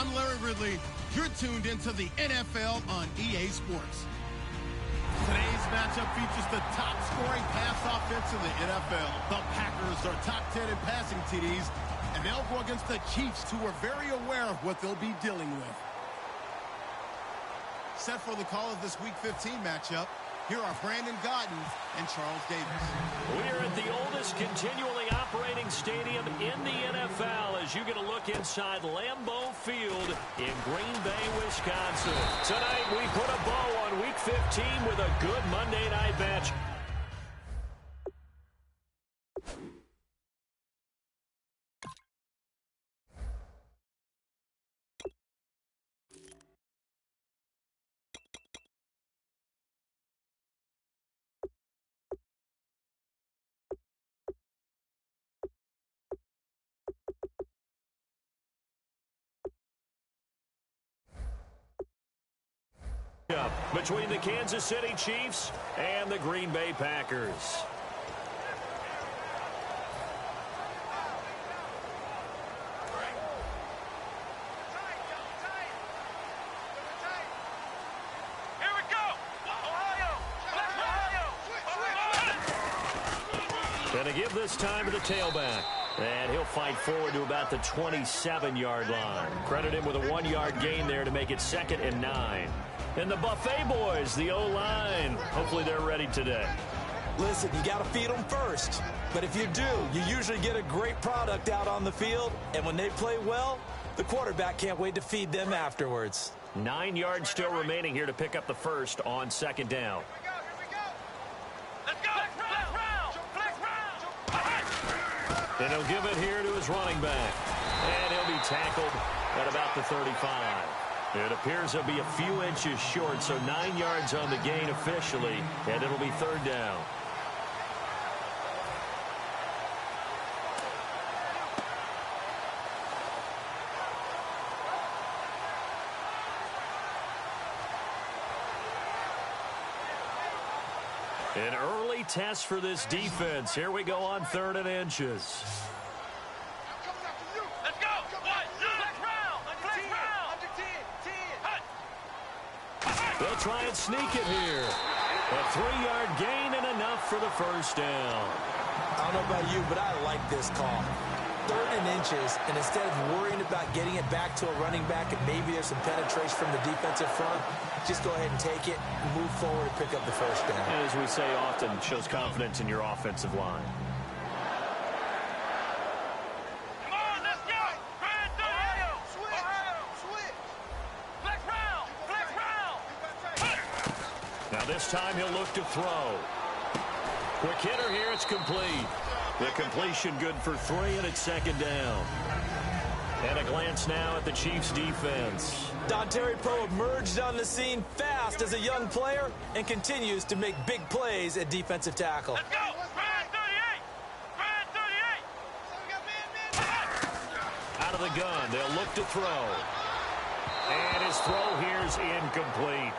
I'm Larry Ridley. You're tuned into the NFL on EA Sports. Today's matchup features the top-scoring pass offense in the NFL. The Packers are top 10 in passing TDs, and they'll go against the Chiefs, who are very aware of what they'll be dealing with. Set for the call of this Week 15 matchup, here are Brandon Gaudin and Charles Davis. We're at the oldest continually operating stadium in the NFL as you get a look inside Lambeau Field in Green Bay, Wisconsin. Tonight we put a bow on Week 15 with a good Monday night match. Between the Kansas City Chiefs and the Green Bay Packers. Here we go. Ohio. Going to give this time to the tailback. And he'll fight forward to about the 27-yard line. Credit him with a 1-yard gain there to make it 2nd and 9. And the Buffet boys, the O-line. Hopefully they're ready today. Listen, you got to feed them first. But if you do, you usually get a great product out on the field. And when they play well, the quarterback can't wait to feed them afterwards. 9 yards still remaining here to pick up the first on 2nd down. And he'll give it here to his running back. And he'll be tackled at about the 35. It appears he'll be a few inches short, so 9 yards on the gain officially, and it'll be 3rd down. An early test for this defense. Here we go on 3rd and inches. Let's go. They'll try and sneak it here. A 3-yard gain and enough for the first down. I don't know about you, but I like this call. 3rd and inches, and instead of worrying about getting it back to a running back and maybe there's some penetration from the defensive front, just go ahead and take it, move forward, and pick up the first down. And as we say often, shows confidence in your offensive line. Come on, let's go. Ohio, switch. Flex round. Now this time he'll look to throw. Quick hitter here, it's complete. The completion good for 3, and it's 2nd down. And a glance now at the Chiefs defense. Dontari Poe emerged on the scene fast as a young player and continues to make big plays at defensive tackle. Let's go. Brand 38. Out of the gun, they'll look to throw. And his throw here's incomplete.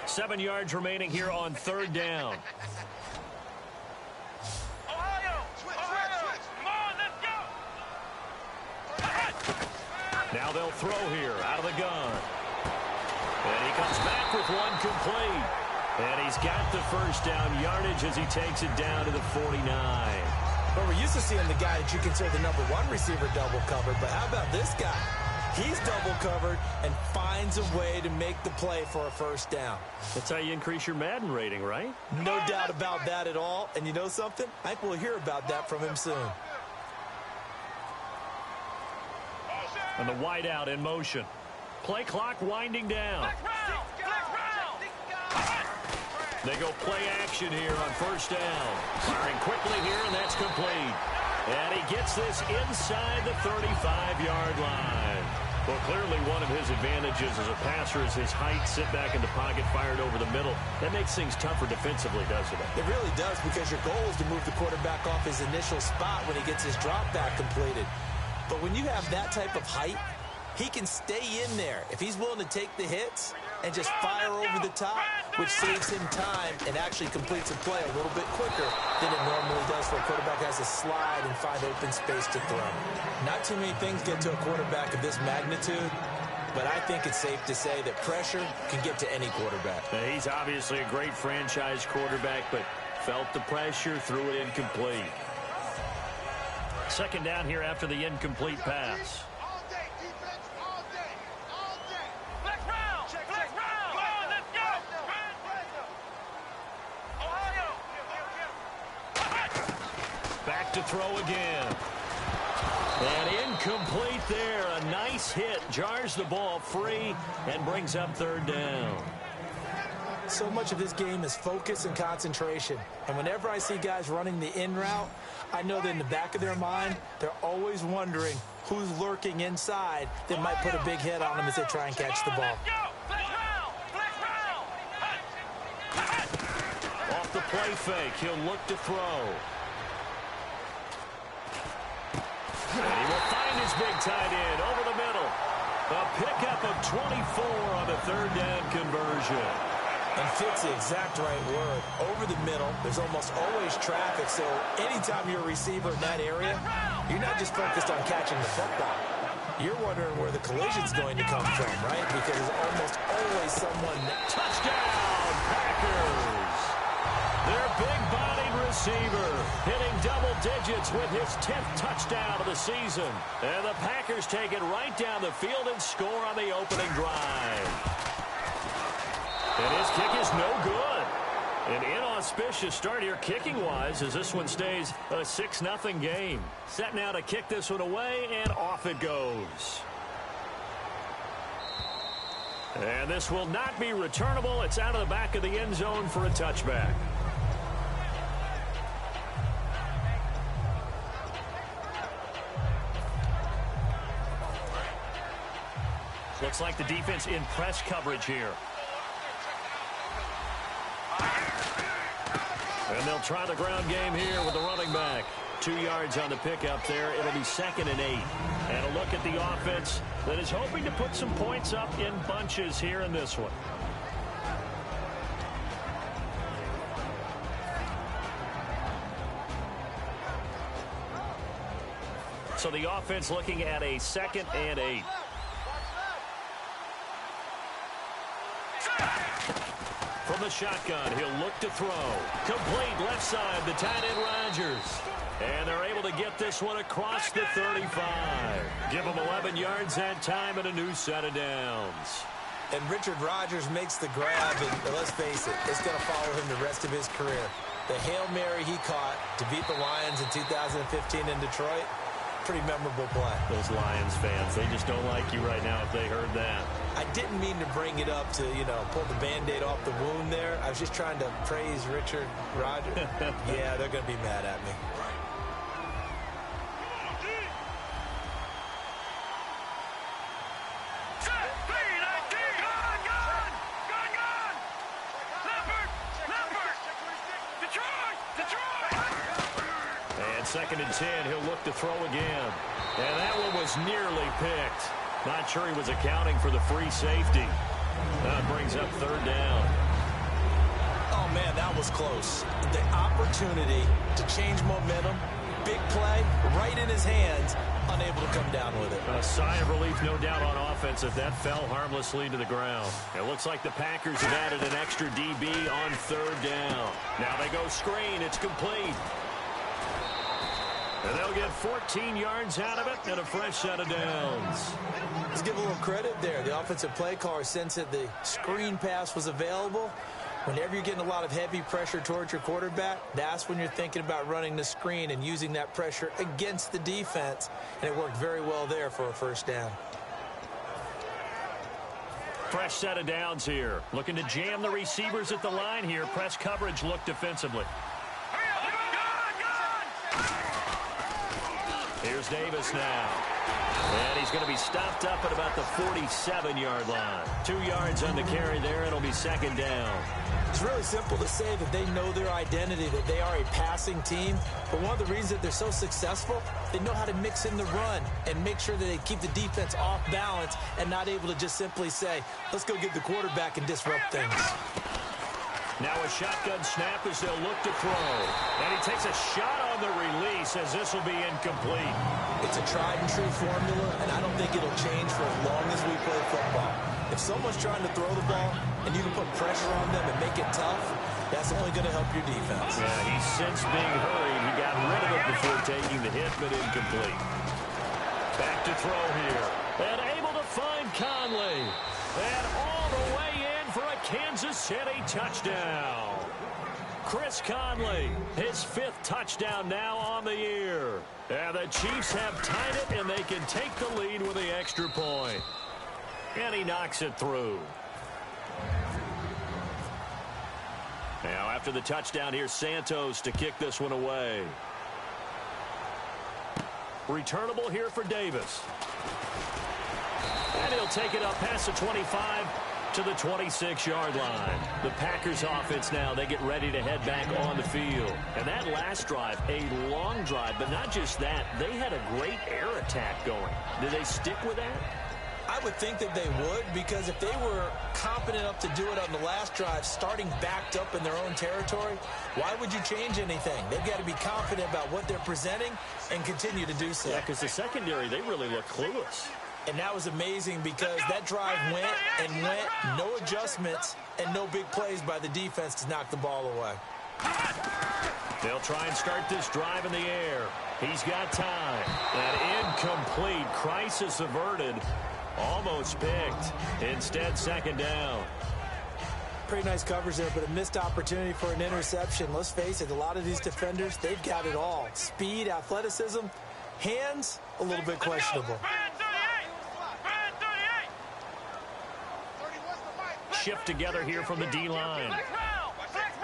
Seven yards remaining here on 3rd down. Ohio. Switch. Come on, let's go. Now they'll throw here out of the gun. And he comes back with one complete. And he's got the first down yardage as he takes it down to the 49. Well, we're used to seeing the guy that you consider the #1 receiver double covered, but how about this guy? He's double covered and finds a way to make the play for a first down. That's how you increase your Madden rating, right? No doubt about that at all. And you know something? I think we'll hear about that from him soon. And the wideout in motion. Play clock winding down. They go play action here on first down. Firing quickly here, and that's complete. And he gets this inside the 35-yard line. Well, clearly one of his advantages as a passer is his height, sit back in the pocket, fired over the middle. That makes things tougher defensively, doesn't it? It really does, because your goal is to move the quarterback off his initial spot when he gets his drop back completed. But when you have that type of height, he can stay in there if he's willing to take the hits and just fire over the top, which saves him time and actually completes a play a little bit quicker than it normally does for a quarterback who has to slide and find open space to throw. Not too many things get to a quarterback of this magnitude, but I think it's safe to say that pressure can get to any quarterback. Now, he's obviously a great franchise quarterback, but felt the pressure, threw it incomplete. Second down here after the incomplete pass. Back to throw again. And incomplete there. A nice hit. Jars the ball free and brings up third down. So much of this game is focus and concentration. And whenever I see guys running the in route, I know that in the back of their mind, they're always wondering who's lurking inside that might put a big hit on them as they try and catch the ball. Off the play fake, he'll look to throw. And he will find his big tight end over the middle. A pickup of 24 on the third down conversion. And fits the exact right word. Over the middle, there's almost always traffic, so anytime you're a receiver in that area, you're not just focused on catching the football. You're wondering where the collision's going to come from, right? Because there's almost always someone... Touchdown, Packers! Their big-bodied receiver hitting double digits with his 10th touchdown of the season. And the Packers take it right down the field and score on the opening drive. And his kick is no good. An inauspicious start here kicking-wise as this one stays a 6-0 game. Set now to kick this one away, and off it goes. And this will not be returnable. It's out of the back of the end zone for a touchback. Looks like the defense in press coverage here. And they'll try the ground game here with the running back. 2 yards on the pickup there. It'll be 2nd and 8. And a look at the offense that is hoping to put some points up in bunches here in this one. So the offense looking at a 2nd and 8. From the shotgun, he'll look to throw. Complete left side, the tight end Rodgers. And they're able to get this one across the 35. Give him 11 yards that time and a new set of downs. And Richard Rodgers makes the grab, and let's face it, it's going to follow him the rest of his career. The Hail Mary he caught to beat the Lions in 2015 in Detroit, pretty memorable play. Those Lions fans, they just don't like you right now if they heard that. I didn't mean to bring it up to, pull the Band-Aid off the wound there. I was just trying to praise Richard Rodgers. Yeah, they're going to be mad at me. And 2nd and 10, he'll look to throw again. And that one was nearly picked. Not sure he was accounting for the free safety. That brings up 3rd down. Oh, man, that was close. The opportunity to change momentum, big play, right in his hands, unable to come down with it. A sigh of relief, no doubt, on offense if that fell harmlessly to the ground. It looks like the Packers have added an extra DB on 3rd down. Now they go screen. It's complete. And they'll get 14 yards out of it and a fresh set of downs. Let's give a little credit there. The offensive play caller sensed that the screen pass was available. Whenever you're getting a lot of heavy pressure towards your quarterback, that's when you're thinking about running the screen and using that pressure against the defense. And it worked very well there for a 1st down. Fresh set of downs here. Looking to jam the receivers at the line here. Press coverage look defensively. Here's Davis now. And he's going to be stopped up at about the 47-yard line. 2 yards on the carry there. It'll be second down. It's really simple to say that they know their identity, that they are a passing team. But one of the reasons that they're so successful, they know how to mix in the run and make sure that they keep the defense off balance and not able to just simply say, let's go get the quarterback and disrupt things. Now a shotgun snap as they'll look to throw. And he takes a shot on the release as this will be incomplete. It's a tried-and-true formula, and I don't think it'll change for as long as we play football. If someone's trying to throw the ball and you can put pressure on them and make it tough, that's only going to help your defense. Yeah, he's since being hurried. He got rid of it before taking the hit, but incomplete. Back to throw here. And able to find Conley. And all the way in for a Kansas City touchdown. Chris Conley, his 5th touchdown now on the year. And the Chiefs have tied it, and they can take the lead with the extra point. And he knocks it through. Now, after the touchdown, here's Santos to kick this one away. Returnable here for Davis. And he'll take it up past the 25 to the 26-yard line. The Packers offense now, they get ready to head back on the field. And that last drive, a long drive, but not just that, they had a great air attack going. Did they stick with that? I would think that they would, because if they were competent enough to do it on the last drive, starting backed up in their own territory, why would you change anything? They've got to be confident about what they're presenting and continue to do so. Yeah, because the secondary, they really look clueless. And that was amazing because that drive went and went, no adjustments, and no big plays by the defense to knock the ball away. They'll try and start this drive in the air. He's got time. And incomplete. Crisis averted. Almost picked. Instead, second down. Pretty nice coverage there, but a missed opportunity for an interception. Let's face it, a lot of these defenders, they've got it all. Speed, athleticism, hands, a little bit questionable. Shift together here from the D-line.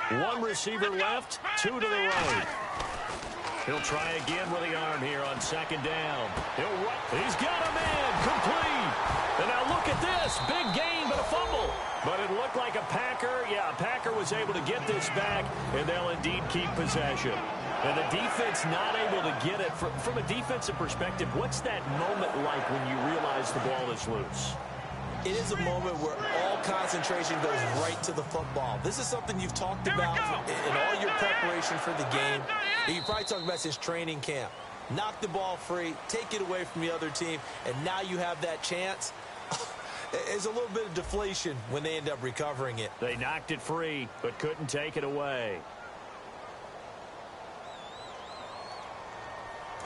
One receiver left, 2 to the right. He'll try again with the arm here on second down. He's got a man, complete. And now look at this, big gain but a fumble. But it looked like a Packer. Yeah, a Packer was able to get this back, and they'll indeed keep possession. And the defense not able to get it. From a defensive perspective, what's that moment like when you realize the ball is loose? It is a moment where all concentration goes right to the football. This is something you've talked about in all your preparation for the game. And you've probably talked about since training camp. Knock the ball free, take it away from the other team, and now you have that chance. There's a little bit of deflation when they end up recovering it. They knocked it free, but couldn't take it away.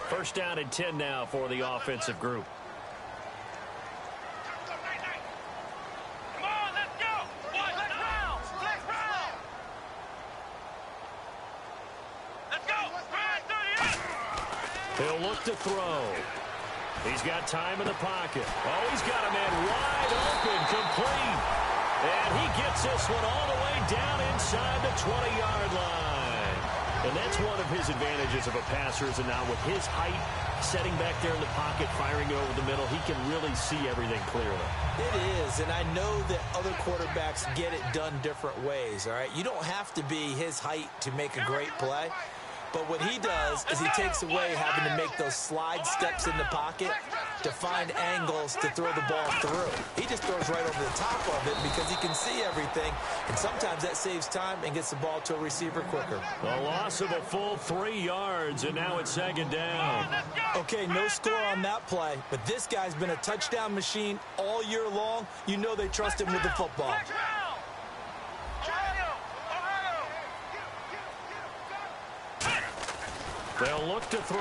First down and 10 now for the offensive group. He'll look to throw. He's got time in the pocket. Oh, he's got a man wide open, complete. And he gets this one all the way down inside the 20-yard line. And that's one of his advantages of a passer, is now with his height, setting back there in the pocket, firing over the middle, he can really see everything clearly. It is, and I know that other quarterbacks get it done different ways, all right? You don't have to be his height to make a great play. But what he does is he takes away having to make those slide steps in the pocket to find angles to throw the ball through. He just throws right over the top of it because he can see everything, and sometimes that saves time and gets the ball to a receiver quicker. A loss of a full 3 yards, and now it's second down. Okay, no score on that play, but this guy's been a touchdown machine all year long. You know they trust him with the football. They'll look to throw.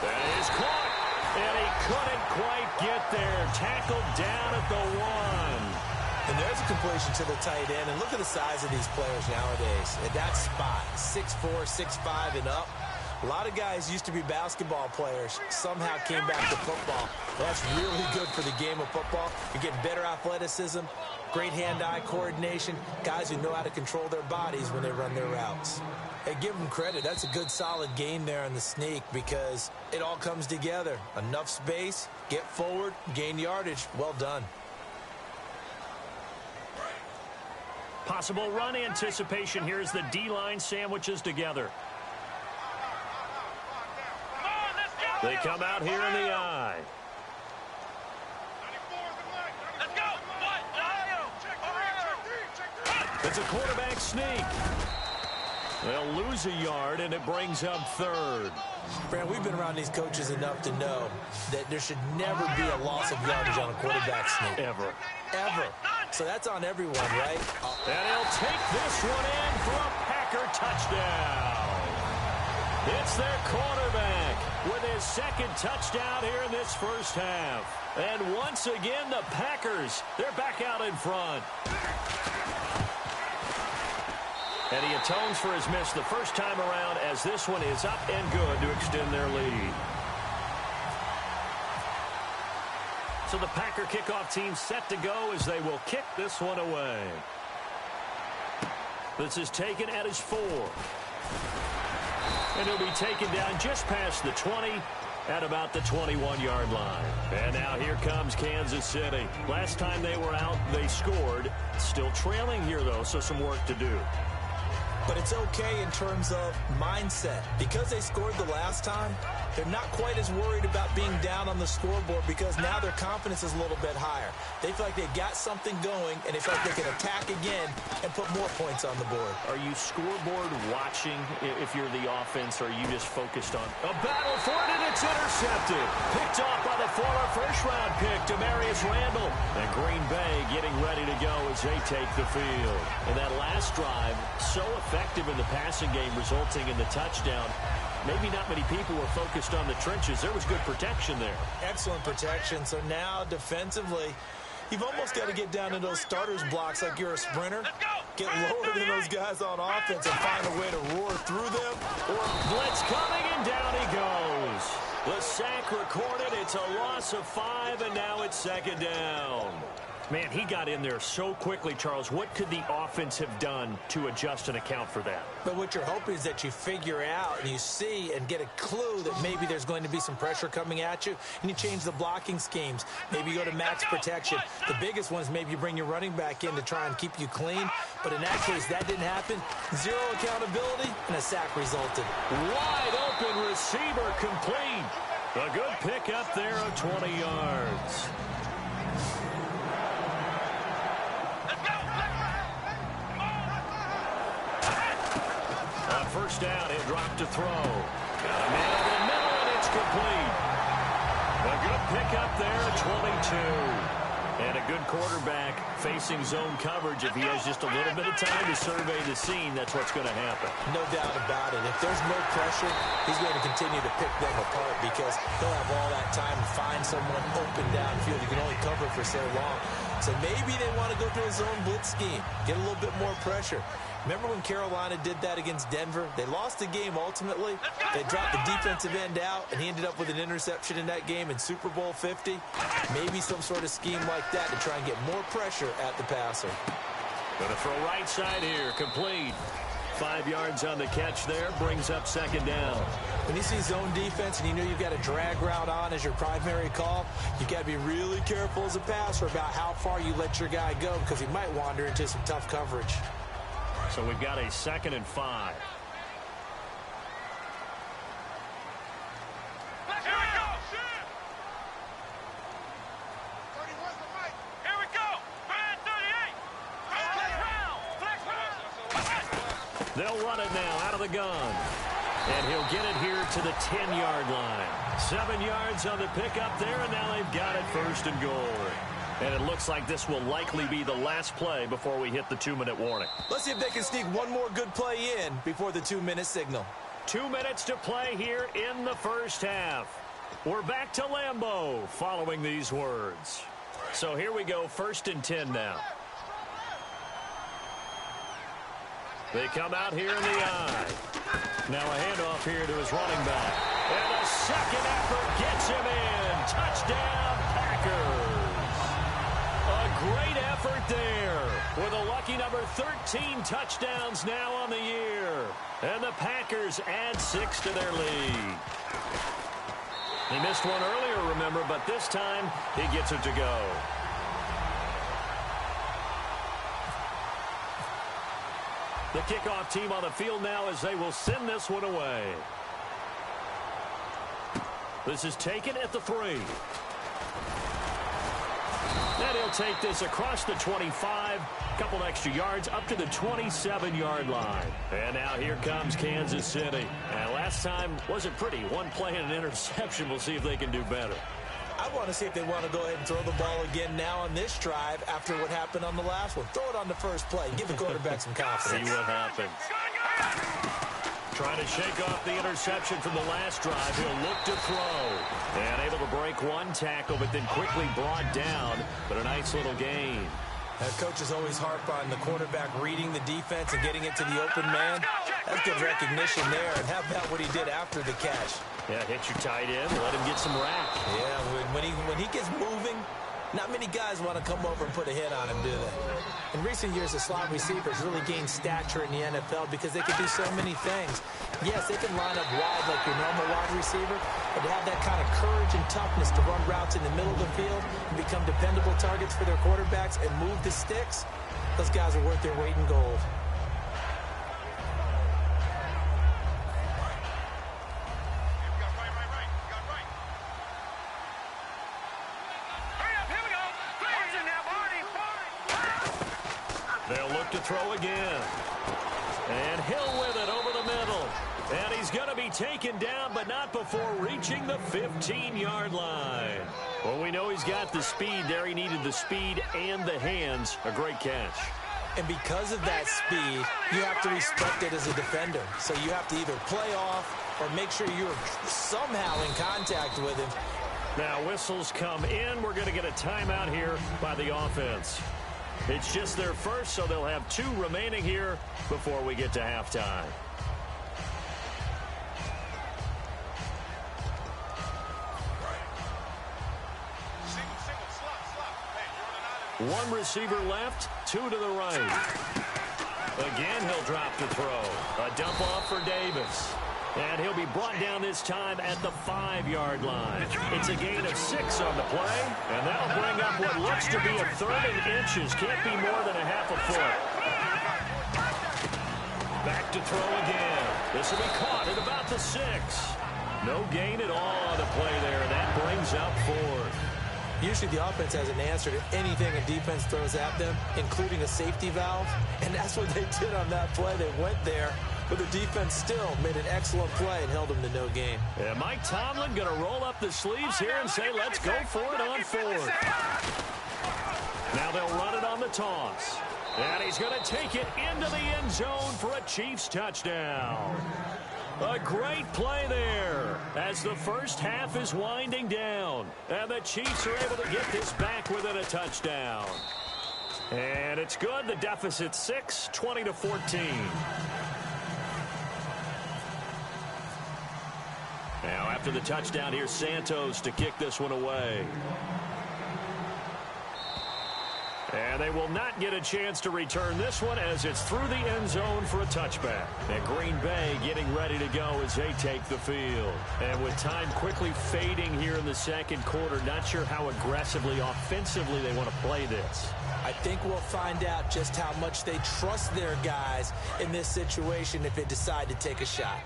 That is caught. And he couldn't quite get there. Tackled down at the 1. And there's a completion to the tight end. And look at the size of these players nowadays. At that spot, 6'4", 6'5", and up. A lot of guys used to be basketball players, somehow came back to football. That's really good for the game of football. You're getting better athleticism, great hand-eye coordination, guys who know how to control their bodies when they run their routes. Hey, give them credit. That's a good, solid gain there on the sneak because it all comes together. Enough space, get forward, gain yardage. Well done. Possible run anticipation here as the D-line sandwiches together. They come out here in the I. Let's go. It's a quarterback sneak. They'll lose a yard, and it brings up third. Fran, we've been around these coaches enough to know that there should never be a loss of yardage on a quarterback sneak. Ever. Ever. So that's on everyone, right? And he'll take this one in for a Packer touchdown. It's their quarterback with his second touchdown here in this first half. And once again, the Packers, they're back out in front. And he atones for his miss the first time around as this one is up and good to extend their lead. So the Packer kickoff team set to go as they will kick this one away. This is taken at his 4. And he'll be taken down just past the 20 at about the 21-yard line. And now here comes Kansas City. Last time they were out, they scored. Still trailing here, though, so some work to do. But it's okay in terms of mindset. Because they scored the last time, they're not quite as worried about being down on the scoreboard because now their confidence is a little bit higher. They feel like they've got something going, and they feel like they can attack again and put more points on the board. Are you scoreboard watching if you're the offense, or are you just focused on a battle for it, and it's intercepted? Picked off by the former first-round pick, Demarius Randall. And Green Bay getting ready to go as they take the field. And that last drive, so effective in the passing game, resulting in the touchdown. Maybe not many people were focused on the trenches. There was good protection there. Excellent protection. So now defensively, you've almost got to get down to those starters blocks like you're a sprinter. Get lower than those guys on offense and find a way to roar through them. Or blitz coming, and down he goes. The sack recorded. It's a loss of 5, and now it's second down. Man, he got in there so quickly, Charles. What could the offense have done to adjust and account for that? But what you're hoping is that you figure out and you see and get a clue that maybe there's going to be some pressure coming at you, and you change the blocking schemes. Maybe you go to max protection. The biggest one is maybe you bring your running back in to try and keep you clean. But in that case, that didn't happen. Zero accountability, and a sack resulted. Wide open receiver complete. A good pick up there of 20 yards. First down, he'll drop to throw. Got a man over the middle, and it's complete. A good pick up there at 22. And a good quarterback facing zone coverage. If he has just a little bit of time to survey the scene, that's what's going to happen. No doubt about it. If there's no pressure, he's going to continue to pick them apart because he'll have all that time to find someone open downfield. You can only cover for so long. So maybe they want to go to a zone blitz scheme, get a little bit more pressure. Remember when Carolina did that against Denver? They lost the game ultimately. They dropped the defensive end out, and he ended up with an interception in that game in Super Bowl 50. Maybe some sort of scheme like that to try and get more pressure at the passer. Going to throw right side here, complete. 5 yards on the catch there, brings up second down. When you see zone defense and you know you've got a drag route on as your primary call, you've got to be really careful as a passer about how far you let your guy go because he might wander into some tough coverage. So we've got a 2nd and 5. Here we go. Brand 38. Flex round. They'll run it now out of the gun. And he'll get it here to the 10-yard line. 7 yards on the pickup there, and now they've got it 1st and goal. And it looks like this will likely be the last play before we hit the 2-minute warning. Let's see if they can sneak one more good play in before the 2-minute signal. 2 minutes to play here in the first half. We're back to Lambeau following these words. So here we go, 1st and 10 now. They come out here in the eye. Now a handoff here to his running back. And a second effort gets him in. Touchdown, Packers. A great effort there with a lucky number 13 touchdowns now on the year. And the Packers add 6 to their lead. He missed one earlier, remember, but this time he gets it to go. The kickoff team on the field now as they will send this one away. This is taken at the 3. And he'll take this across the 25, couple extra yards up to the 27-yard line. And now here comes Kansas City. And last time wasn't pretty. One play and an interception. We'll see if they can do better. I want to see if they want to go ahead and throw the ball again now on this drive after what happened on the last one. Throw it on the first play. Give the quarterback some confidence. See what happens. Trying to shake off the interception from the last drive. He'll look to throw. And able to break one tackle, but then quickly brought down. But a nice little gain. Coaches always harp on the quarterback reading the defense and getting it to the open man. That's good recognition there. And how about what he did after the catch? Yeah, hit your tight end. Let him get some rack. Yeah, when he gets moving, not many guys want to come over and put a hit on him, do they? In recent years, the slot receivers really gained stature in the NFL because they can do so many things. Yes, they can line up wide like your normal wide receiver, but to have that kind of courage and toughness to run routes in the middle of the field and become dependable targets for their quarterbacks and move the sticks, those guys are worth their weight in gold. They'll look to throw again. And Hill with it over the middle. And he's going to be taken down, but not before reaching the 15-yard line. Well, we know he's got the speed there. He needed the speed and the hands. A great catch. And because of that speed, you have to respect it as a defender. So you have to either play off or make sure you're somehow in contact with him. Now whistles come in. We're going to get a timeout here by the offense. It's just their first, so they'll have 2 remaining here before we get to halftime. One receiver left, 2 to the right. Again, he'll drop to throw. A dump off for Davis. And he'll be brought down this time at the 5-yard line. It's a gain of 6 on the play, and that'll bring up what looks to be a 3rd and inches. Can't be more than a half a foot. Back to throw again. This will be caught at about the 6. No gain at all on the play there, and that brings up 4th. Usually the offense has an answer to anything a defense throws at them, including a safety valve, and that's what they did on that play. They went there. But the defense still made an excellent play and held them to no gain. Yeah, Mike Tomlin going to roll up the sleeves here and say, let's go for it on 4th. Now they'll run it on the toss. And he's going to take it into the end zone for a Chiefs touchdown. A great play there as the first half is winding down. And the Chiefs are able to get this back within a touchdown. And it's good. The deficit 6, 20-14. Now, after the touchdown, here's Santos to kick this one away. And they will not get a chance to return this one as it's through the end zone for a touchback. And Green Bay getting ready to go as they take the field. And with time quickly fading here in the second quarter, not sure how aggressively, offensively they want to play this. I think we'll find out just how much they trust their guys in this situation if they decide to take a shot.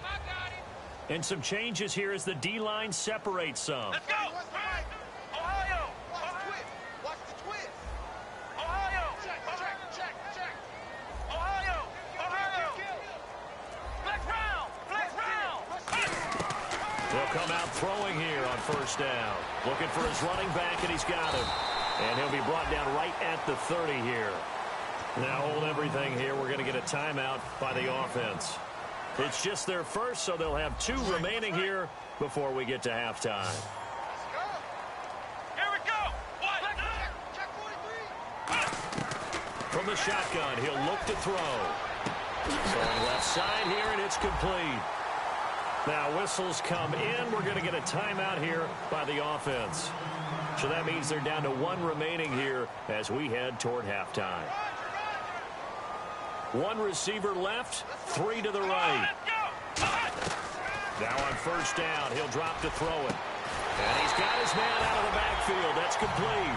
And some changes here as the D-line separates some. Let's go! Ohio! Watch the twist! Ohio! Check! Ohio! Flex round! They'll come out throwing here on first down. Looking for his running back, and he's got him. And he'll be brought down right at the 30 here. Now hold everything here. We're going to get a timeout by the offense. It's just their first, so they'll have 2 remaining here before we get to halftime. Here we go! From the shotgun, he'll look to throw. Going left side here, and it's complete. Now whistles come in. We're going to get a timeout here by the offense. So that means they're down to 1 remaining here as we head toward halftime. 1 receiver left, 3 to the right. Now on first down, he'll drop to throw it. And he's got his man out of the backfield. That's complete.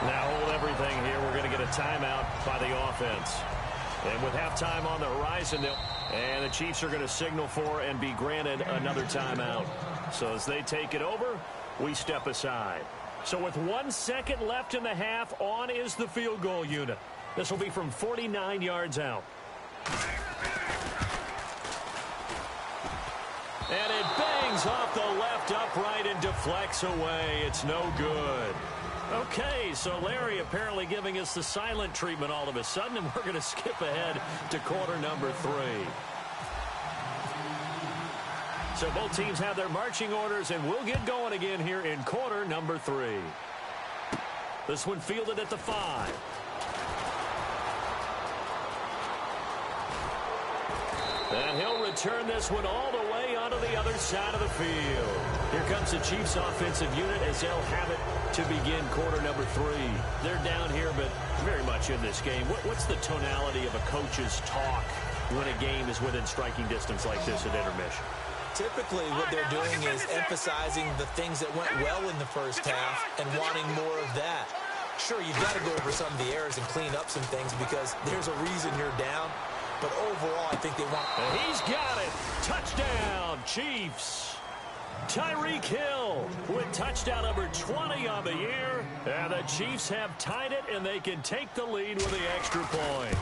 Now hold everything here. We're going to get a timeout by the offense. And with halftime on the horizon, and the Chiefs are going to signal for and be granted another timeout. So as they take it over, we step aside. So with 1 second left in the half, on is the field goal unit. This will be from 49 yards out. And it bangs off the left upright and deflects away. It's no good. Okay, so Larry apparently giving us the silent treatment all of a sudden, and we're going to skip ahead to quarter number 3. So both teams have their marching orders, and we'll get going again here in quarter number 3. This one fielded at the 5. And he'll return this one all the way onto the other side of the field. Here comes the Chiefs offensive unit as they'll have it to begin quarter number 3. They're down here, but very much in this game. What's the tonality of a coach's talk when a game is within striking distance like this at intermission? Typically, what they're doing is emphasizing the things that went well in the first half and wanting more of that. Sure, you've got to go over some of the errors and clean up some things because there's a reason you're down. But overall, I think they want... And he's got it. Touchdown, Chiefs. Tyreek Hill with touchdown number 20 on the year. And the Chiefs have tied it, and they can take the lead with the extra point.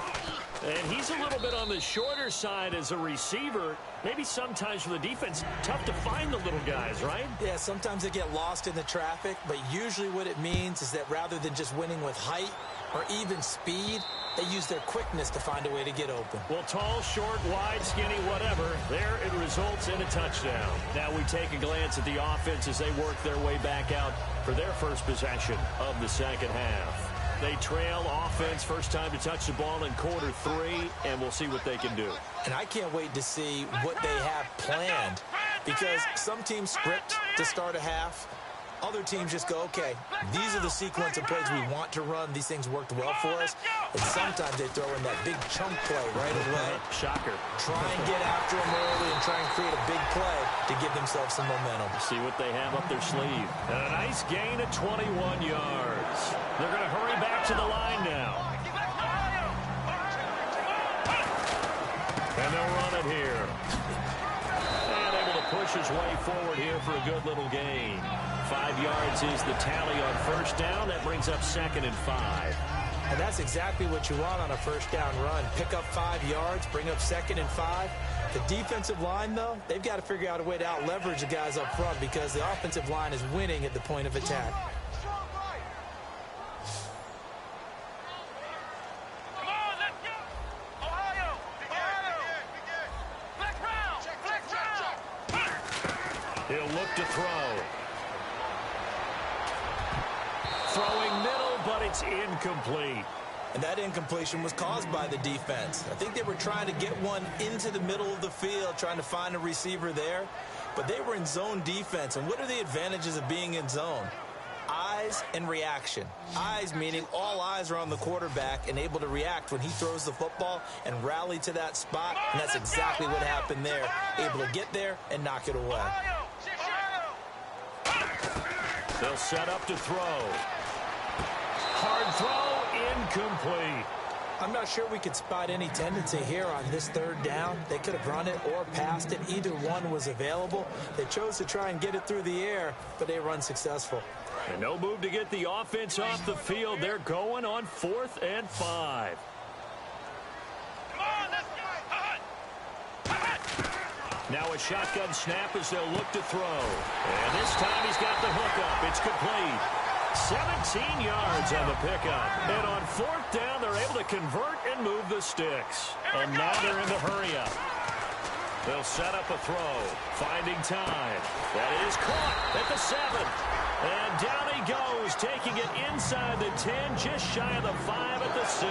And he's a little bit on the shorter side as a receiver. Maybe sometimes for the defense, tough to find the little guys, right? Yeah, sometimes they get lost in the traffic, but usually what it means is that rather than just winning with height or even speed, they use their quickness to find a way to get open. Well, tall, short, wide, skinny, whatever, there it results in a touchdown. Now we take a glance at the offense as they work their way back out for their first possession of the second half. They trail offense, first time to touch the ball in quarter 3, and we'll see what they can do. And I can't wait to see what they have planned, because some teams script to start a half. Other teams just go, okay, these are the sequence of plays we want to run. These things worked well for us. And sometimes they throw in that big chunk play right away. Shocker. Try and get after them early and try and create a big play to give themselves some momentum. See what they have up their sleeve. And a nice gain of 21 yards. They're going to hurry back to the line now. And they'll run it here. And able to push his way forward here for a good little gain. 5 yards is the tally on first down. That brings up 2nd and 5. And that's exactly what you want on a first down run. Pick up 5 yards, bring up 2nd and 5. The defensive line, though, they've got to figure out a way to out-leverage the guys up front because the offensive line is winning at the point of attack. He'll look to throw. Throwing middle, but it's incomplete. And that incompletion was caused by the defense. I think they were trying to get one into the middle of the field, trying to find a receiver there. But they were in zone defense. And what are the advantages of being in zone? Eyes and reaction. Eyes meaning all eyes are on the quarterback and able to react when he throws the football and rally to that spot. And that's exactly what happened there. Able to get there and knock it away. They'll set up to throw. Hard throw, incomplete. I'm not sure we could spot any tendency here on this third down. They could have run it or passed it. Either one was available. They chose to try and get it through the air, but they were unsuccessful. And no move to get the offense off the field. They're going on 4th and 5. Now a shotgun snap as they'll look to throw. And this time he's got the hookup. It's complete. 17 yards on the pickup. And on 4th down, they're able to convert and move the sticks. And now they're in the hurry up. They'll set up a throw. Finding time. That is caught at the 7. And down he goes, taking it inside the 10, just shy of the 5 at the 6.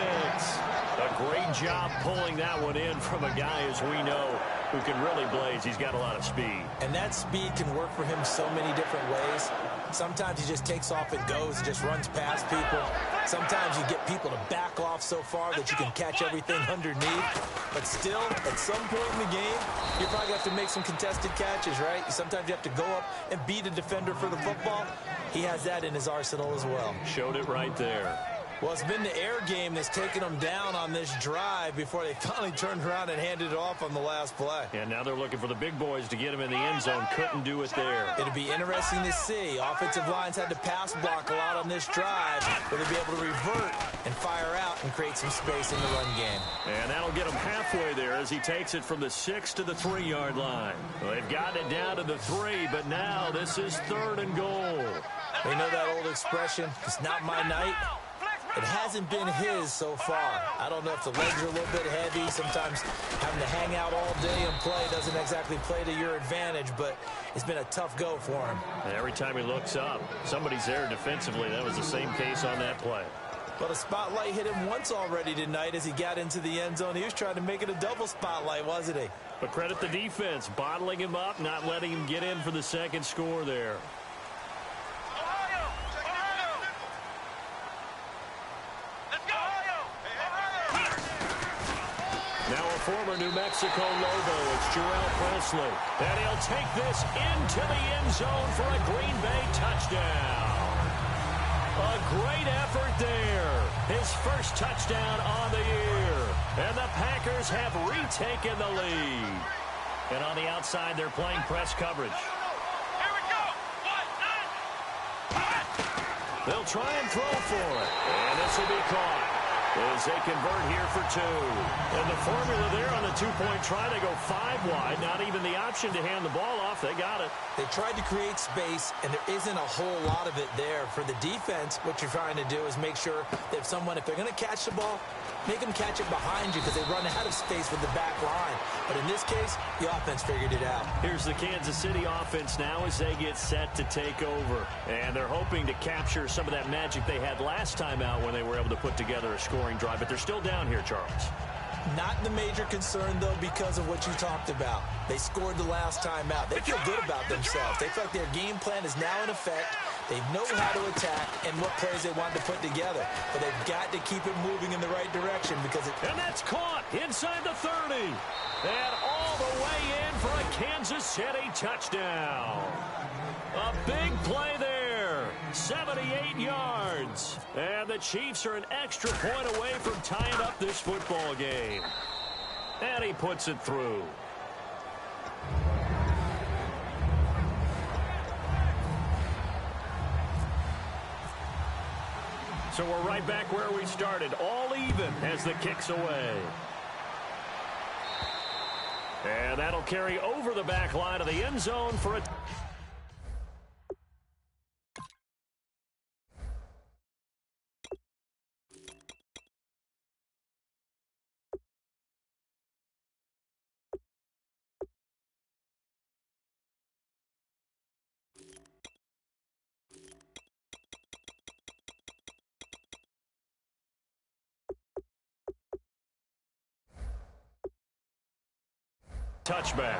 A great job pulling that one in from a guy, as we know, who can really blaze. He's got a lot of speed. And that speed can work for him so many different ways. Sometimes he just takes off and goes and just runs past people. Sometimes you get people to back off so far that you can catch everything underneath. But still, at some point in the game, you probably have to make some contested catches, right? Sometimes you have to go up and beat a defender for the football. He has that in his arsenal as well. Showed it right there. Well, it's been the air game that's taken them down on this drive before they finally turned around and handed it off on the last play. And now they're looking for the big boys to get him in the end zone. Couldn't do it there. It'll be interesting to see. Offensive lines had to pass block a lot on this drive. Will they be able to revert and fire out and create some space in the run game? And that'll get him halfway there as he takes it from the 6 to the 3-yard line. Well, they've gotten it down to the 3, but now this is 3rd and goal. They know that old expression, it's not my night. It hasn't been his so far. I don't know if the legs are a little bit heavy. Sometimes having to hang out all day and play doesn't exactly play to your advantage, but it's been a tough go for him. And every time he looks up, somebody's there defensively. That was the same case on that play. But a spotlight hit him once already tonight as he got into the end zone. He was trying to make it a double spotlight, wasn't he? But credit the defense, bottling him up, not letting him get in for the second score there. Now a former New Mexico Lobo, it's Jarrell Presley. And he'll take this into the end zone for a Green Bay touchdown. A great effort there. His first touchdown on the year. And the Packers have retaken the lead. And on the outside, they're playing press coverage. Here we go. 1, 9. They'll try and throw for it. And this will be caught as they convert here for 2. And the formula there on the 2-point try, they go 5 wide. Not even the option to hand the ball off. They got it. They tried to create space, and there isn't a whole lot of it there. For the defense, what you're trying to do is make sure that if they're going to catch the ball, make them catch it behind you because they run out of space with the back line. But in this case, the offense figured it out. Here's the Kansas City offense now as they get set to take over. And they're hoping to capture some of that magic they had last time out when they were able to put together a scoring drive. But they're still down here, Charles. Not the major concern, though, because of what you talked about. They scored the last time out. They feel good about themselves. They feel like their game plan is now in effect. They know how to attack and what plays they want to put together. But they've got to keep it moving in the right direction because And that's caught inside the 30. And all the way in for a Kansas City touchdown. A big play there. 78 yards. And the Chiefs are an extra point away from tying up this football game. And he puts it through. So we're right back where we started, all even as the kick's away. And that'll carry over the back line of the end zone for a... touchback.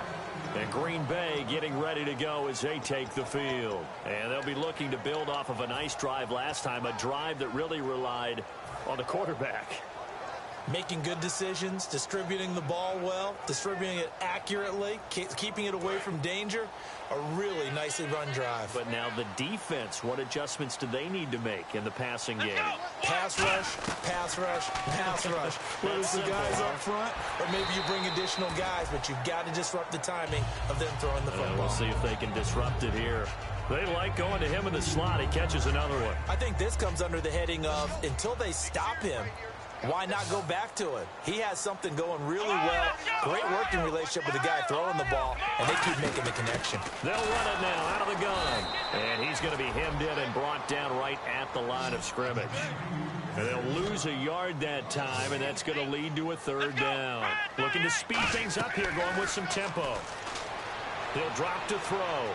And Green Bay getting ready to go as they take the field. And they'll be looking to build off of a nice drive last time, a drive that really relied on the quarterback. making good decisions, distributing the ball well, distributing it accurately, keeping it away from danger. A really nicely run drive. But now the defense, what adjustments do they need to make in the passing game? Pass rush, pass rush, pass rush. Whether it's the guys up front or maybe you bring additional guys, but you've got to disrupt the timing of them throwing the football. We'll see if they can disrupt it here. They like going to him in the slot. He catches another one. I think this comes under the heading of until they stop him, why not go back to it? He has something going really well. Great working relationship with the guy throwing the ball, and they keep making the connection. They'll run it now out of the gun. And he's going to be hemmed in and brought down right at the line of scrimmage. And they'll lose a yard that time, and that's going to lead to a third down. Looking to speed things up here, going with some tempo. He'll drop to throw.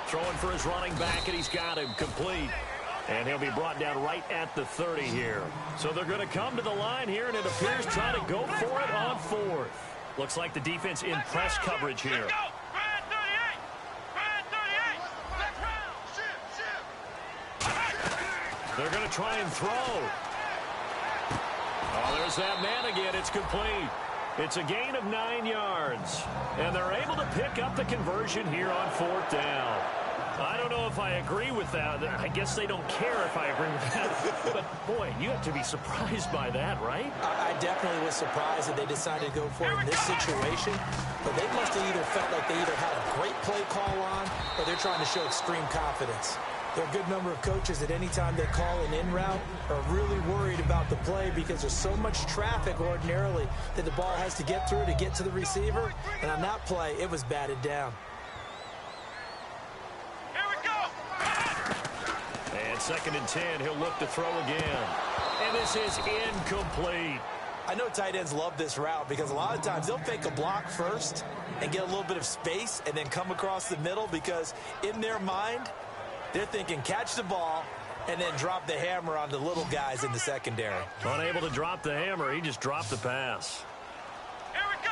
Throwing for his running back, and he's got him complete. And he'll be brought down right at the 30 here. So they're going to come to the line here, and it appears trying to go for it on fourth. Looks like the defense in press coverage here. They're going to try and throw. Oh, there's that man again. It's complete. It's a gain of 9 yards. And they're able to pick up the conversion here on fourth down. I don't know if I agree with that. I guess they don't care if I agree with that. But, boy, you have to be surprised by that, right? I definitely was surprised that they decided to go for it in this situation. But they must have either felt like they either had a great play call on or they're trying to show extreme confidence. There are a good number of coaches that any time they call an in route are really worried about the play because there's so much traffic ordinarily that the ball has to get through to get to the receiver. And on that play, it was batted down. And 2nd and 10, he'll look to throw again. And this is incomplete. I know tight ends love this route because a lot of times they'll fake a block first and get a little bit of space and then come across the middle because in their mind, they're thinking catch the ball and then drop the hammer on the little guys in the secondary. Unable to drop the hammer, he just dropped the pass. Here we go!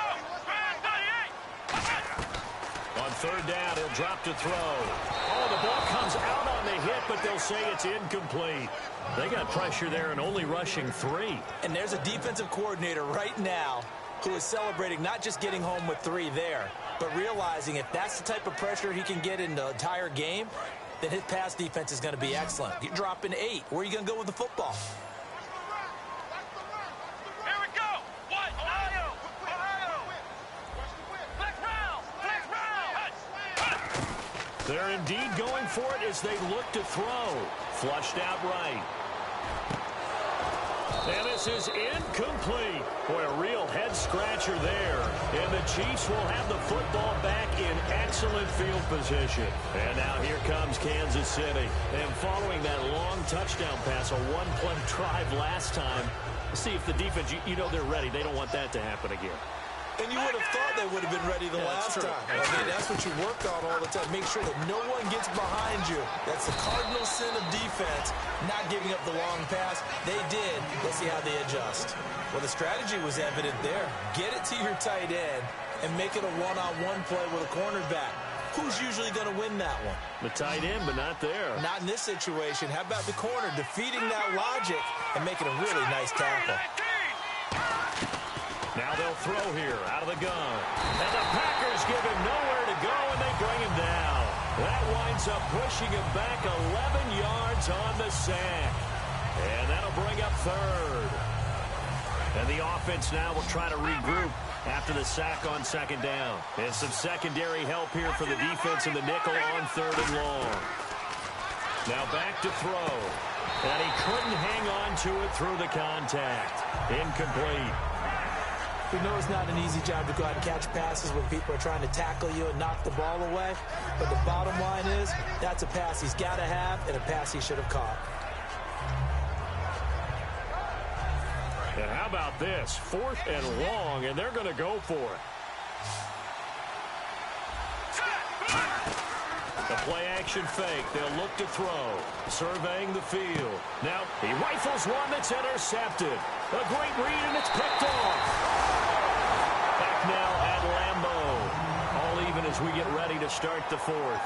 On third down, he'll drop to throw. Oh, the ball comes out on the hit, but they'll say it's incomplete. They got pressure there and only rushing 3. And there's a defensive coordinator right now who is celebrating not just getting home with 3 there, but realizing if that's the type of pressure he can get in the entire game, then his pass defense is going to be excellent. You're dropping 8. Where are you going to go with the football? Here we go! What? Ohio! They're indeed going for it as they look to throw. Flushed out right. And this is incomplete. Boy, a real head-scratcher there. And the Chiefs will have the football back in excellent field position. And now here comes Kansas City. And following that long touchdown pass, a one-play drive last time, see if the defense, you know they're ready. They don't want that to happen again. And you would have thought they would have been ready the last time. That's what you work on all the time. Make sure that no one gets behind you. That's the cardinal sin of defense, not giving up the long pass. They did. Let's see how they adjust. Well, the strategy was evident there. Get it to your tight end and make it a one-on-one play with a cornerback. Who's usually going to win that one? The tight end, but not there. Not in this situation. How about the corner defeating that logic and making a really nice tackle? Now they'll throw here out of the gun. And the Packers give him nowhere to go, and they bring him down. That winds up pushing him back 11 yards on the sack. And that'll bring up third. And the offense now will try to regroup after the sack on 2nd down. And some secondary help here for the defense in the nickel on 3rd and long. Now back to throw. And he couldn't hang on to it through the contact. Incomplete. We know it's not an easy job to go out and catch passes when people are trying to tackle you and knock the ball away. But the bottom line is that's a pass he's got to have and a pass he should have caught. And how about this? 4th and long, and they're going to go for it. The play-action fake. They'll look to throw. Surveying the field. Now, he rifles one that's intercepted. A great read, and it's picked off. Back now at Lambeau. All even as we get ready to start the 4th.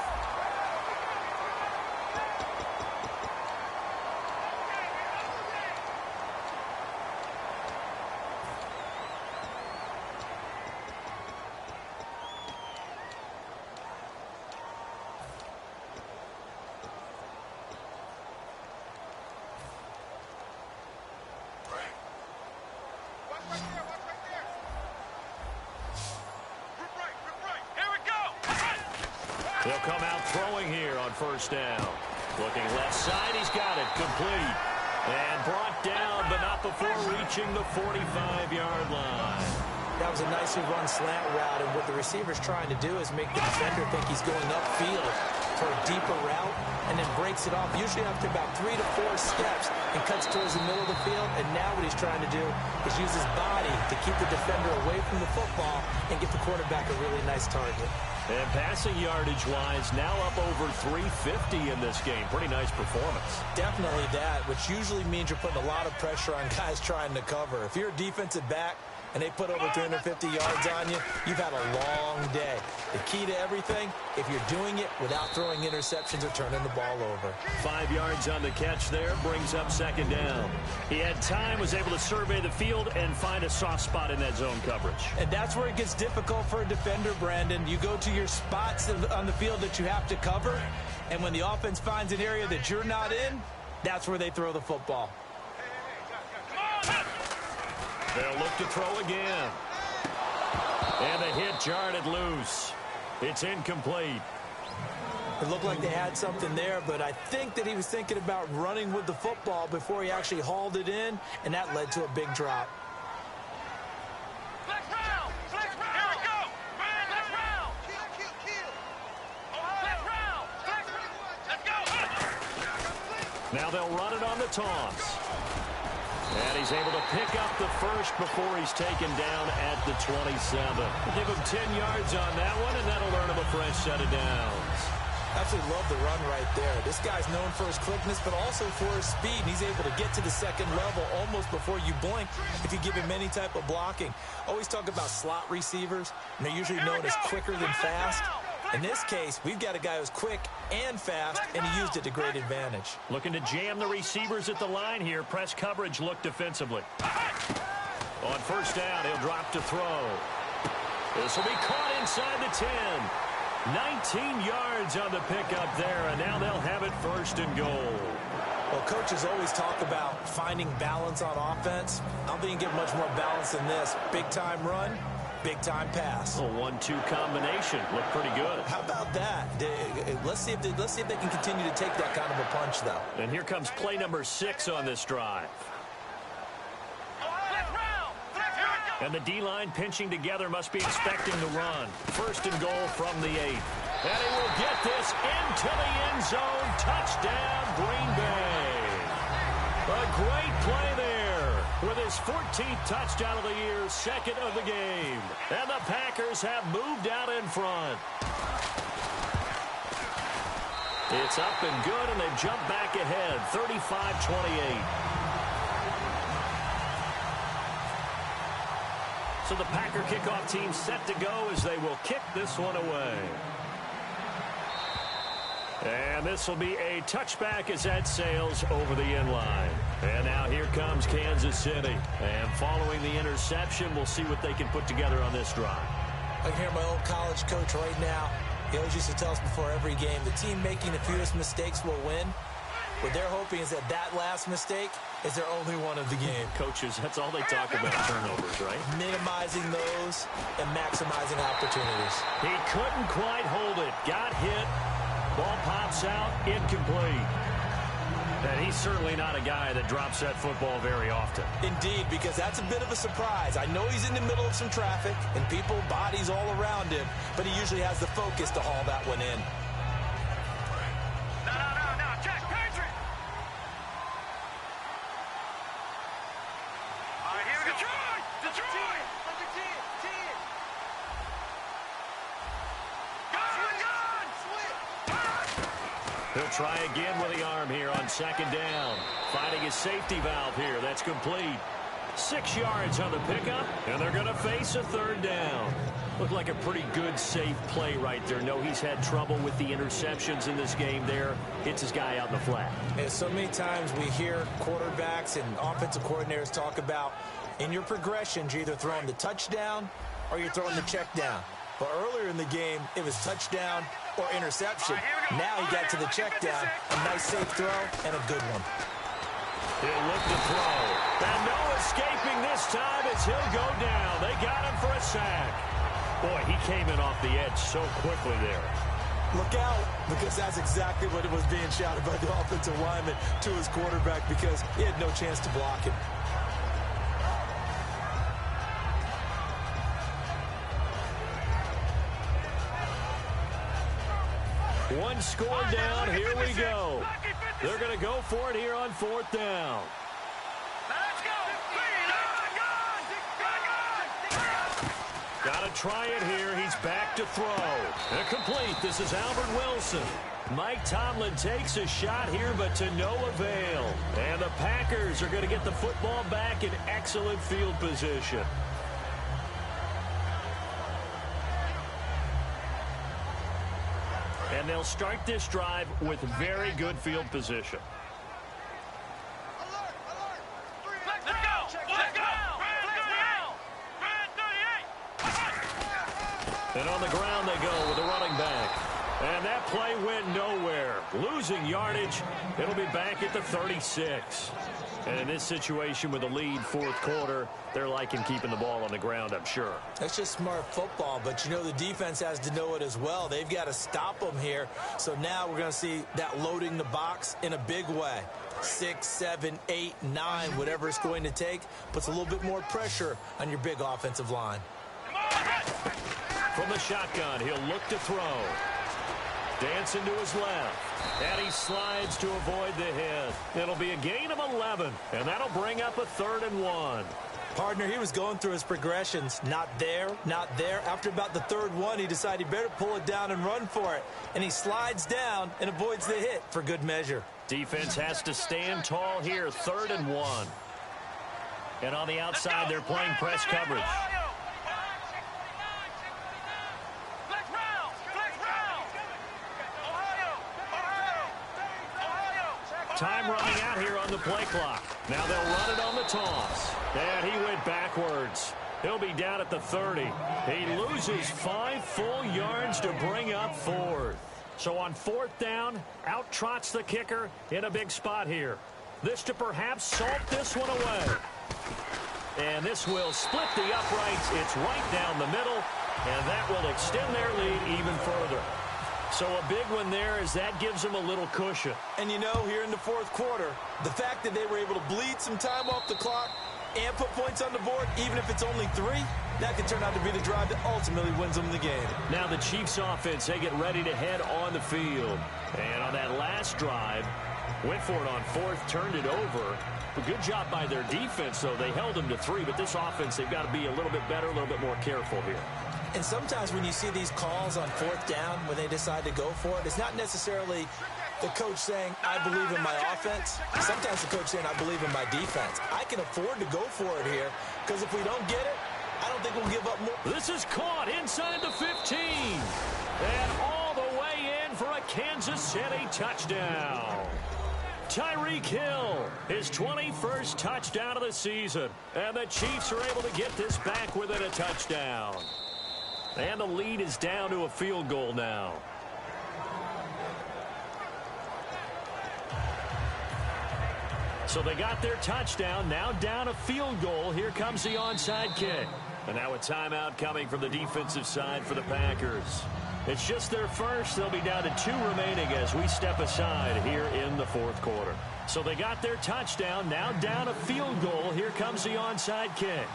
They'll come out throwing here on 1st down. Looking left side, he's got it complete. And brought down, but not before approaching the 45-yard line. That was a nicely run slant route, and what the receiver's trying to do is make the defender think he's going upfield for a deeper route, and then breaks it off, usually after about 3 to 4 steps, and cuts towards the middle of the field. And now what he's trying to do is use his body to keep the defender away from the football and get the quarterback a really nice target. And passing yardage-wise, now up over 350 in this game. Pretty nice performance. Definitely that, which usually means you're putting a lot of pressure on guys trying to cover. If you're a defensive back and they put over 350 yards on you, you've had a long day. The key to everything, if you're doing it without throwing interceptions or turning the ball over. 5 yards on the catch there, brings up second down. He had time, was able to survey the field and find a soft spot in that zone coverage. And that's where it gets difficult for a defender, Brandon. You go to your spots on the field that you have to cover, and when the offense finds an area that you're not in, that's where they throw the football. They'll look to throw again. And the hit jarred it loose. It's incomplete. It looked like they had something there, but I think that he was thinking about running with the football before he actually hauled it in, and that led to a big drop. Flex round! Flex round! Here we go! Flex round! Kill! Flex round! Flex round! Let's go! Now they'll run it on the toss. And he's able to pick up the first before he's taken down at the 27. Give him 10 yards on that one, and that'll earn him a fresh set of downs. Absolutely love the run right there. This guy's known for his quickness, but also for his speed. And he's able to get to the second level almost before you blink if you give him any type of blocking. Always talk about slot receivers, and they're usually known as quicker than fast. In this case, we've got a guy who's quick and fast, and he used it to great advantage. Looking to jam the receivers at the line here. Press coverage look defensively. On first down, he'll drop to throw. This will be caught inside the 10. 19 yards on the pickup there, and now they'll have it first and goal. Well, coaches always talk about finding balance on offense. I don't think you get much more balance than this. Big-time run, big-time pass. A 1-2 combination. Looked pretty good. How about that? Let's see if they can continue to take that kind of a punch, though. And here comes play number 6 on this drive. And the D-line pinching together must be expecting the run. First and goal from the 8. And he will get this into the end zone. Touchdown, Green Bay. A great play there with his 14th touchdown of the year, second of the game. And the Packers have moved out in front. It's up and good, and they've jumped back ahead, 35-28. So the Packer kickoff team set to go as they will kick this one away. And this will be a touchback as that sails over the end line. And now here comes Kansas City. And following the interception, we'll see what they can put together on this drive. I can hear my old college coach right now. He always used to tell us before every game, the team making the fewest mistakes will win. What they're hoping is that last mistake is their only one of the game. Coaches, that's all they talk about, turnovers, right? Minimizing those and maximizing opportunities. He couldn't quite hold it. Got hit. Ball pops out. Incomplete. And he's certainly not a guy that drops that football very often. Indeed, because that's a bit of a surprise. I know he's in the middle of some traffic and people, bodies all around him, but he usually has the focus to haul that one in. He'll try again with the arm here on second down. Finding his safety valve here. That's complete. 6 yards on the pickup, and they're going to face a third down. Looked like a pretty good, safe play right there. No, he's had trouble with the interceptions in this game there. Hits his guy out in the flat. And so many times we hear quarterbacks and offensive coordinators talk about in your progressions, you're either throwing the touchdown or you're throwing the check down. But earlier in the game, it was touchdown or interception. Now he got to the check down. A nice safe throw and a good one. He'll look to throw. And no escaping this time as he'll go down. They got him for a sack. Boy, he came in off the edge so quickly there. Look out, because that's exactly what it was being shouted by the offensive lineman to his quarterback because he had no chance to block him. One score down. Here we go. They're going to go for it here on 4th down. Let's go. Got to try it here. He's back to throw. Incomplete. This is Albert Wilson. Mike Tomlin takes a shot here, but to no avail. And the Packers are going to get the football back in excellent field position. And they'll start this drive with very good field position. Let's go. And on the ground they go with a running back. And that play went nowhere. Losing yardage. It'll be back at the 36. And in this situation with the lead 4th quarter, they're liking keeping the ball on the ground, I'm sure. That's just smart football, but you know the defense has to know it as well. They've got to stop them here. So now we're going to see that loading the box in a big way. 6, 7, 8, 9, whatever it's going to take, puts a little bit more pressure on your big offensive line. From the shotgun, he'll look to throw. Dancing to his left. And he slides to avoid the hit. It'll be a gain of 11, and that'll bring up a 3rd and 1. Partner, he was going through his progressions. Not there, not there. After about the 3rd one, he decided he better pull it down and run for it. And he slides down and avoids the hit for good measure. Defense has to stand tall here, 3rd and 1. And on the outside, they're playing press coverage. Time running out here on the play clock. Now they'll run it on the toss. And he went backwards. He'll be down at the 30. He loses 5 full yards to bring up 4th. So on 4th down, out trots the kicker in a big spot here. This to perhaps salt this one away. And this will split the uprights. It's right down the middle. And that will extend their lead even further. So a big one there as that gives them a little cushion. And you know, here in the 4th quarter, the fact that they were able to bleed some time off the clock and put points on the board, even if it's only 3, that could turn out to be the drive that ultimately wins them the game. Now the Chiefs offense, they get ready to head on the field. And on that last drive, went for it on 4th, turned it over. A good job by their defense, though. They held them to 3, but this offense, they've got to be a little bit better, a little bit more careful here. And sometimes when you see these calls on 4th down, when they decide to go for it, it's not necessarily the coach saying, I believe in my offense. Sometimes the coach saying, I believe in my defense. I can afford to go for it here, because if we don't get it, I don't think we'll give up more. This is caught inside the 15. And all the way in for a Kansas City touchdown. Tyreek Hill, his 21st touchdown of the season. And the Chiefs are able to get this back within a touchdown. And the lead is down to a field goal now. So they got their touchdown, now down a field goal. Here comes the onside kick. And now a timeout coming from the defensive side for the Packers. It's just their first. They'll be down to 2 remaining as we step aside here in the 4th quarter. So they got their touchdown, now down a field goal. Here comes the onside kick.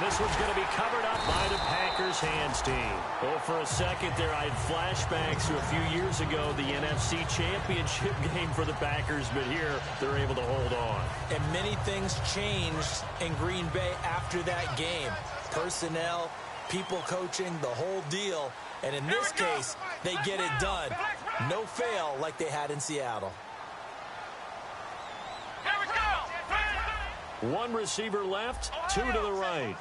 This one's going to be covered up by the Packers hands team. Well, for a second there, I had flashbacks to a few years ago, the NFC Championship game for the Packers, but here they're able to hold on. And many things changed in Green Bay after that game. Personnel, people coaching, the whole deal. And in this case, they get it done. No fail like they had in Seattle. One receiver left, 2 to the right.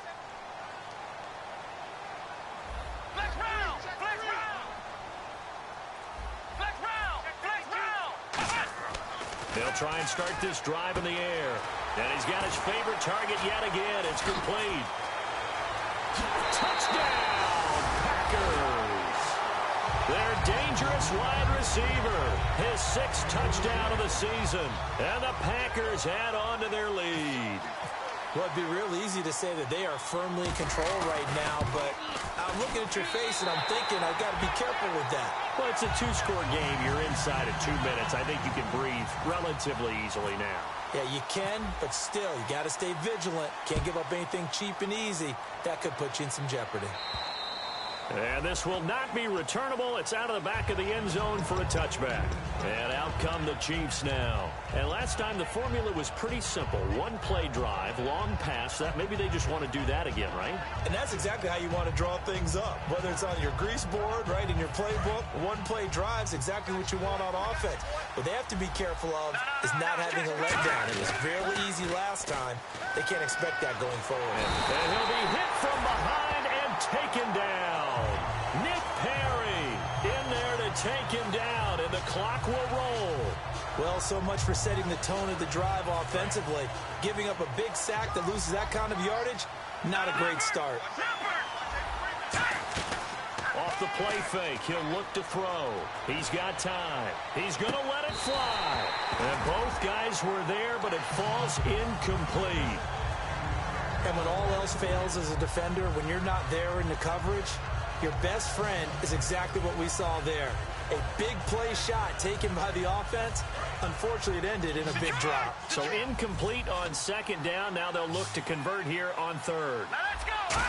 They'll try and start this drive in the air. And he's got his favorite target yet again. It's complete. Touchdown, Packers. Their dangerous wide receiver. His 6th touchdown of the season. And the Packers add on to their lead. Well, it'd be real easy to say that they are firmly in control right now, but I'm looking at your face and I'm thinking I've got to be careful with that. Well, it's a 2-score game. You're inside of 2 minutes. I think you can breathe relatively easily now. Yeah, you can, but still, you got to stay vigilant. Can't give up anything cheap and easy. That could put you in some jeopardy. And this will not be returnable. It's out of the back of the end zone for a touchback. And out come the Chiefs now. And last time the formula was pretty simple. One play drive, long pass. That maybe they just want to do that again, right? And that's exactly how you want to draw things up. Whether it's on your grease board, right, in your playbook, one play drive's exactly what you want on offense. What they have to be careful of is not having a letdown. It was fairly easy last time. They can't expect that going forward. And he'll be hit from behind and taken down. Nick Perry in there to take him down, and the clock will roll. Well, so much for setting the tone of the drive offensively. Giving up a big sack that loses that kind of yardage, not a great start. Off the play fake, he'll look to throw. He's got time. He's going to let it fly. And both guys were there, but it falls incomplete. And when all else fails as a defender, when you're not there in the coverage, your best friend is exactly what we saw there. A big play shot taken by the offense. Unfortunately, it ended in a big drop. So incomplete on second down. Now they'll look to convert here on third. Let's go.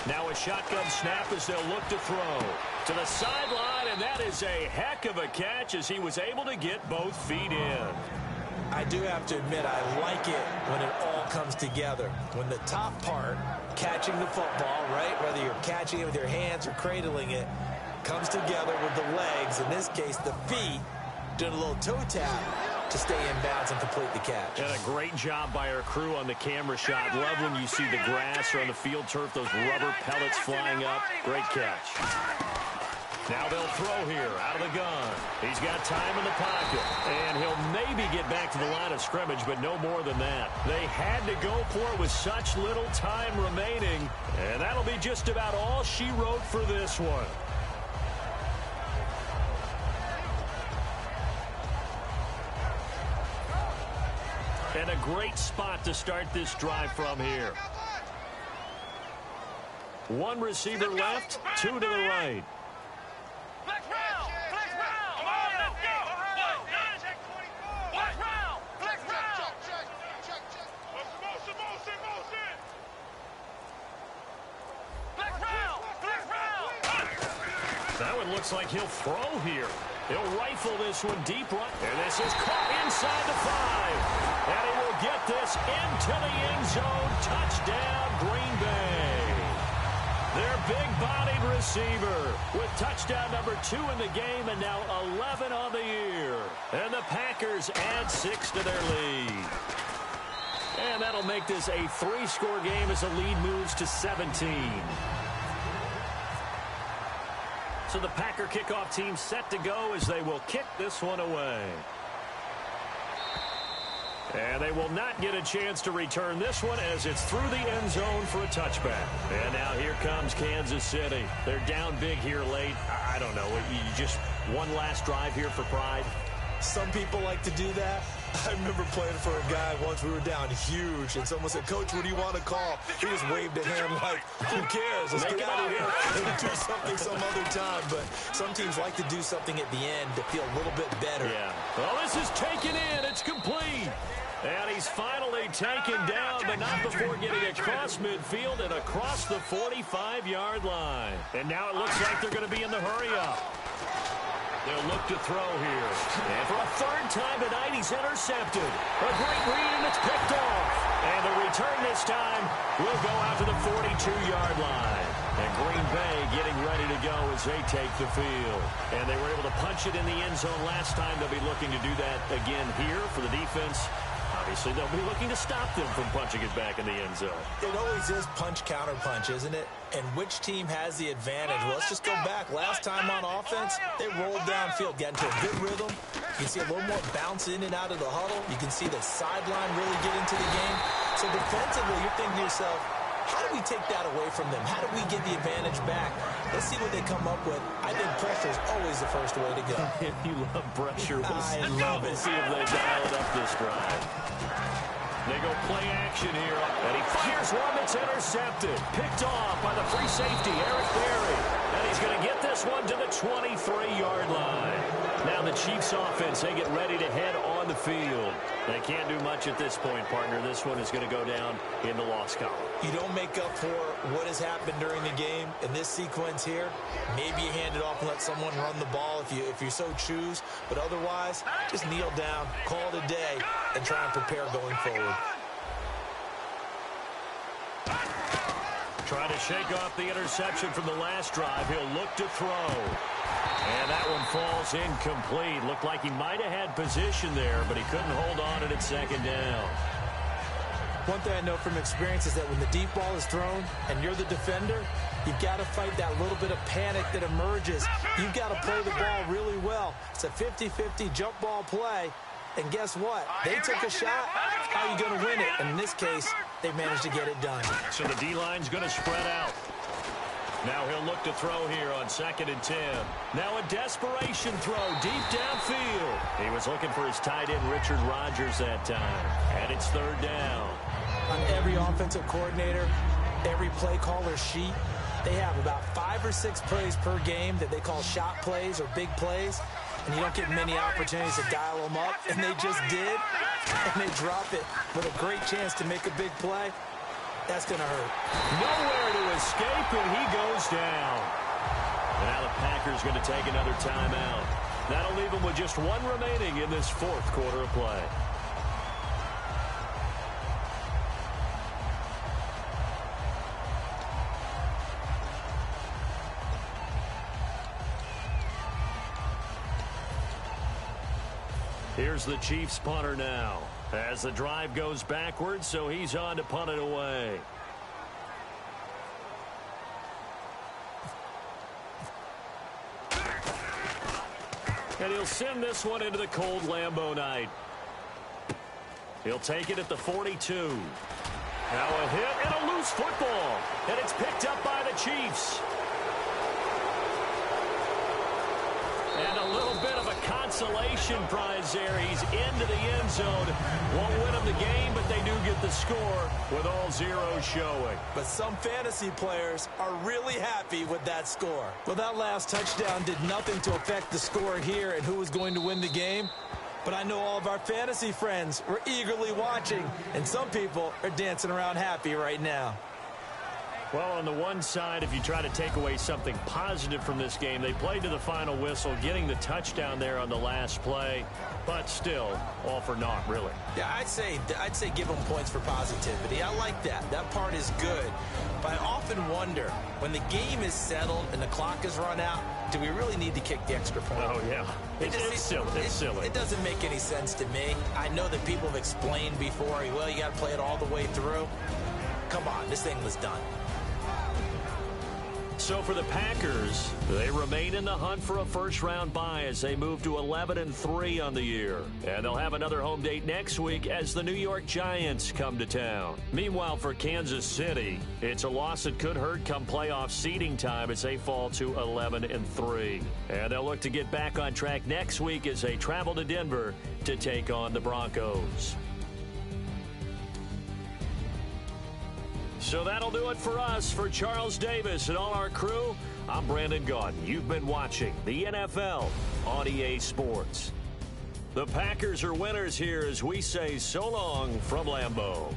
Now a shotgun snap as they'll look to throw. To the sideline, and that is a heck of a catch as he was able to get both feet in. I do have to admit, I like it when it all comes together. When the top part, catching the football, right, whether you're catching it with your hands or cradling it, comes together with the legs, in this case the feet, doing a little toe tap to stay in bounds and complete the catch. And a great job by our crew on the camera shot. Love when you see the grass or on the field turf, those rubber pellets flying up. Great catch. Now they'll throw here out of the gun. He's got time in the pocket. And he'll maybe get back to the line of scrimmage, but no more than that. They had to go for it with such little time remaining. And that'll be just about all she wrote for this one. And a great spot to start this drive from here. One receiver left, two to the right. Flex round. Flex round. Come on, let's go. Flex round. Flex round. Motion. Flex round. Flex round. That one looks like he'll throw here. He'll rifle this one deep right. And this is caught inside the 5. And he will get this into the end zone. Touchdown, Green Bay. Their big-bodied receiver with touchdown number 2 in the game and now 11 on the year. And the Packers add 6 to their lead. And that'll make this a 3-score game as the lead moves to 17. So the Packer kickoff team set to go as they will kick this one away. And they will not get a chance to return this one as it's through the end zone for a touchback. And now here comes Kansas City. They're down big here late. I don't know. You just one last drive here for pride. Some people like to do that. I remember playing for a guy once. We were down huge, and someone said, "Coach, what do you want to call?" He just waved at him like, "Who cares? Let's get out of here and do something some other time." But some teams like to do something at the end to feel a little bit better. Yeah. Well, this is taken in. It's complete. And he's finally taken down, but not before getting across midfield and across the 45-yard line. And now it looks like they're going to be in the hurry-up. They'll look to throw here. And for a third time tonight, he's intercepted. A great read, and it's picked off. And the return this time will go out to the 42-yard line. And Green Bay getting ready to go as they take the field. And they were able to punch it in the end zone last time. They'll be looking to do that again here for the defense. Obviously, they'll be looking to stop them from punching it back in the end zone. It always is punch-counter-punch, isn't it? And which team has the advantage? Well, let's just go back. Last time on offense, they rolled downfield, got into a good rhythm. You can see a little more bounce in and out of the huddle. You can see the sideline really get into the game. So defensively, you're thinking to yourself, how do we take that away from them? How do we get the advantage back? Let's see what they come up with. I think pressure is always the first way to go. You love pressure. I love it. We'll see if they dial it up this drive. They go play action here. And he fires one that's intercepted. Picked off by the free safety, Eric Berry. And he he's going to get this one to the 23-yard line. Now the Chiefs offense, they get ready to head on the field. They can't do much at this point, partner. This one is going to go down in the loss column. You don't make up for what has happened during the game in this sequence here. Maybe you hand it off and let someone run the ball if you so choose. But otherwise, just kneel down, call it a day, and try and prepare going forward. Trying to shake off the interception from the last drive. He'll look to throw. And that one falls incomplete. Looked like he might have had position there, but he couldn't hold on at second down. One thing I know from experience is that when the deep ball is thrown and you're the defender, you've got to fight that little bit of panic that emerges. You've got to play the ball really well. It's a 50-50 jump ball play. And guess what? They took a shot. How are you going to win it? And in this case, they managed to get it done. So the D-line's going to spread out. Now he'll look to throw here on 2nd and 10. Now a desperation throw deep downfield. He was looking for his tight end, Richard Rodgers, that time. And it's 3rd down. On every offensive coordinator, every play caller sheet, they have about 5 or 6 plays per game that they call shot plays or big plays. And you don't get many opportunities to dial them up. And they just did. And they drop it with a great chance to make a big play. That's going to hurt. Nowhere to escape, and he goes down. And now the Packers going to take another timeout. That'll leave them with just one remaining in this 4th quarter of play. Here's the Chiefs punter now. As the drive goes backwards, so he's on to punt it away. And he'll send this one into the cold Lambeau night. He'll take it at the 42. Now a hit and a loose football. And it's picked up by the Chiefs. And a little bit of a consolation prize there. He's into the end zone. Won't win him the game, but they do get the score with all zeros showing. But some fantasy players are really happy with that score. Well, that last touchdown did nothing to affect the score here and who was going to win the game. But I know all of our fantasy friends were eagerly watching, and some people are dancing around happy right now. Well, on the one side, if you try to take away something positive from this game, they played to the final whistle, getting the touchdown there on the last play, but still, all for naught, really. Yeah, I'd say give them points for positivity. I like that. That part is good. But I often wonder, when the game is settled and the clock is run out, do we really need to kick the extra point? Oh, yeah. It's silly. It's silly. It doesn't make any sense to me. I know that people have explained before, well, you got to play it all the way through. Come on, this thing was done. So for the Packers, they remain in the hunt for a first-round bye as they move to 11-3 on the year. And they'll have another home date next week as the New York Giants come to town. Meanwhile, for Kansas City, it's a loss that could hurt come playoff seeding time as they fall to 11-3. And they'll look to get back on track next week as they travel to Denver to take on the Broncos. So that'll do it for us. For Charles Davis and all our crew, I'm Brandon Gaudin. You've been watching the NFL on EA Sports. The Packers are winners here as we say so long from Lambeau.